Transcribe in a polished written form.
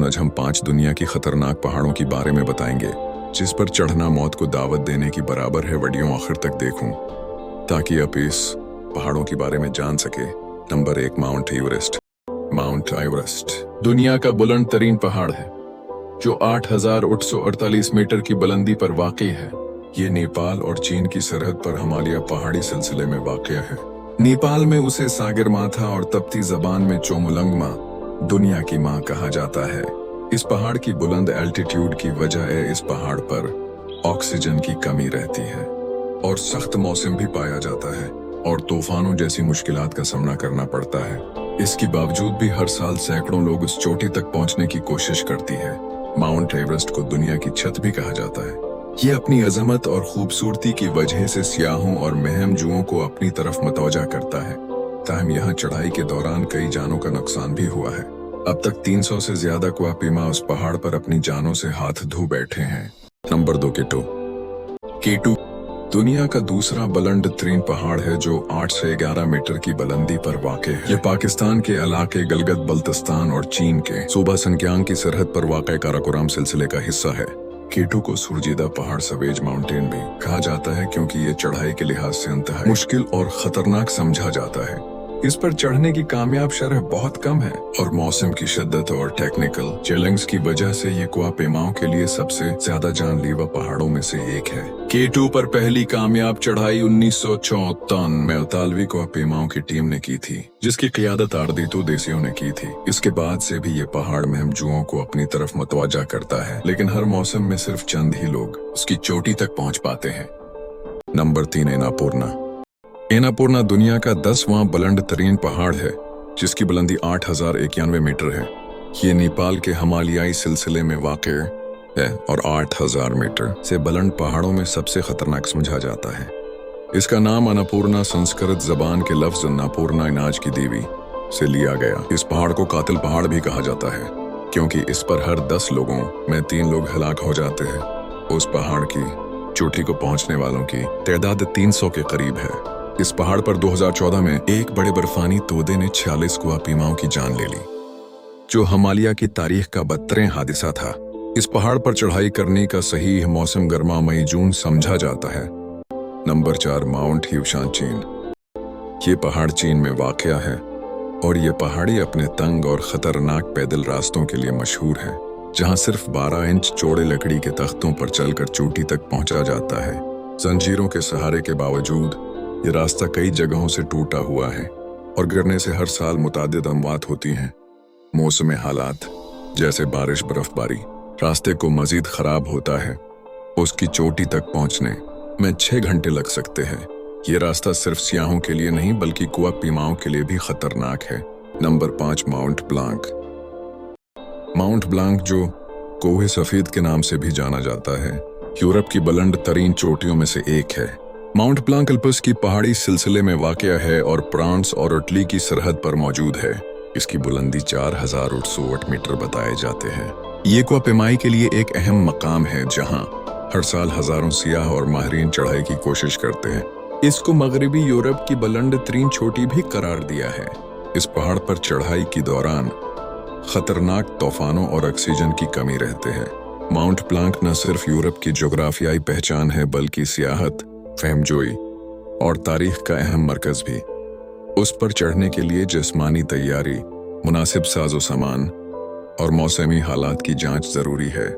आज हम 5 दुनिया की खतरनाक पहाड़ों के बारे में बताएंगे जिस पर चढ़ना मौत को दावत देने की बराबर है। वीडियो आखिर तक देखूं ताकि आप इस पहाड़ों के बारे में जान सके। Number 1, mount Everest. Mount Everest दुनिया का बुलंद तरीन पहाड़ है जो 8,848 मीटर की बुलंदी पर वाक़ई है। ये नेपाल और चीन की सरहद पर हिमालय पहाड़ी सिलसिले में वाक़या है। नेपाल में उसे सागरमाथा और तप्ती जबान में चोमुलंगमा दुनिया की मां कहा जाता है। इस पहाड़ की बुलंद एल्टीट्यूड की वजह है इस पहाड़ पर ऑक्सीजन की कमी रहती है और सख्त मौसम भी पाया जाता है और तूफानों जैसी मुश्किलात का सामना करना पड़ता है। इसके बावजूद भी हर साल सैकड़ों लोग उस चोटी तक पहुंचने की कोशिश करती है। माउंट एवरेस्ट को दुनिया की छत भी कहा जाता है। ये अपनी अजमत और खूबसूरती की वजह से सियाहों और महमजुओं को अपनी तरफ मतवजा करता है। ताहम यहाँ चढ़ाई के दौरान कई जानों का नुकसान भी हुआ है। अब तक 300 से ज्यादा कुआपीमा उस पहाड़ पर अपनी जानों से हाथ धो बैठे हैं। नंबर 2, केटू दुनिया का दूसरा बुलंद तरीन पहाड़ है जो 8 से 11 मीटर की बुलंदी पर वाक़ई है। ये पाकिस्तान के इलाके गलगत बल्तिस्तान और चीन के सूबा सिंकियांग की सरहद पर वाक़ई काराकोरम सिलसिले का हिस्सा है। केटू को सुरजीदा पहाड़ सवेज माउंटेन भी कहा जाता है क्योंकि ये चढ़ाई के लिहाज से इंतहा मुश्किल और खतरनाक समझा जाता है। इस पर चढ़ने की कामयाब शरह बहुत कम है और मौसम की शिद्दत और टेक्निकल चैलेंज की वजह से ये कुआपेमाओं के लिए सबसे ज्यादा जानलेवा पहाड़ों में से एक है। केटू पर पहली कामयाब चढ़ाई 1954 में इतालवी कुआपेमाओं की टीम ने की थी जिसकी क़ियादत आर्दितो देसियों ने की थी। इसके बाद से भी ये पहाड़ महमजुओं को अपनी तरफ मतवजा करता है, लेकिन हर मौसम में सिर्फ चंद ही लोग उसकी चोटी तक पहुंच पाते हैं। नंबर 3, एनापूर्ना। एनापूर्ना दुनिया का 10वां बुलंद तरीन पहाड़ है जिसकी बुलंदी 8,091 मीटर है। ये नेपाल के हिमालयाई सिलसिले में वाक़ई है और 8,000 मीटर से बुलंद पहाड़ों में सबसे खतरनाक समझा जाता है। इसका नाम अन्नपूर्णा संस्कृत जबान के लफ्ज अन्नपूर्णा अनाज की देवी से लिया गया। इस पहाड़ को कातिल पहाड़ भी कहा जाता है क्योंकि इस पर हर 10 लोगों में 3 लोग हलाक हो जाते हैं। उस पहाड़ की चोटी को पहुंचने वालों की तादाद 300 के करीब है। इस पहाड़ पर 2014 में एक बड़े बर्फानी तोदे ने 46 कुआपीमाओं की जान ले ली जो हिमालय की तारीख का बदतरीन हादसा था। इस पहाड़ पर चढ़ाई करने का सही मौसम गर्मा मई जून समझा जाता है। नंबर 4, माउंट ह्यूशान चीन। ये पहाड़ चीन में वाक़या है और ये पहाड़ी अपने तंग और खतरनाक पैदल रास्तों के लिए मशहूर है जहां सिर्फ 12 इंच चौड़े लकड़ी के तख्तों पर चलकर चोटी तक पहुंचा जाता है। जंजीरों के सहारे के बावजूद ये रास्ता कई जगहों से टूटा हुआ है और गिरने से हर साल मुतादिद अमवात होती हैं। मौसमी हालात जैसे बारिश, बर्फबारी रास्ते को मजीद खराब होता है। उसकी चोटी तक पहुंचने में 6 घंटे लग सकते हैं। ये रास्ता सिर्फ सियाहों के लिए नहीं बल्कि कुआपीमाओं के लिए भी खतरनाक है। Number 5, Mont Blanc. Mont Blanc जो कोहे सफेद के नाम से भी जाना जाता है यूरोप की बुलंद तरीन चोटियों में से एक है। माउंट ब्लांक अल्प्स की पहाड़ी सिलसिले में वाक़या है और फ्रांस और इटली की सरहद पर मौजूद है। इसकी बुलंदी 4,808 मीटर बताए जाते हैं। ये कुआपेमाई के लिए एक अहम मकाम है जहां हर साल हजारों सियाह और माहिरीन चढ़ाई की कोशिश करते हैं। इसको मगरबी यूरोप की बुलंद तरीन चोटी भी करार दिया है। इस पहाड़ पर चढ़ाई के दौरान खतरनाक तूफानों और ऑक्सीजन की कमी रहते हैं। माउंट ब्लांक न सिर्फ यूरोप की जोग्राफियाई पहचान है बल्कि सियाहत, फहमजोई और तारीख का अहम मरकज भी। उस पर चढ़ने के लिए जिस्मानी तैयारी, मुनासिब साजो सामान और मौसमी हालात की जांच जरूरी है।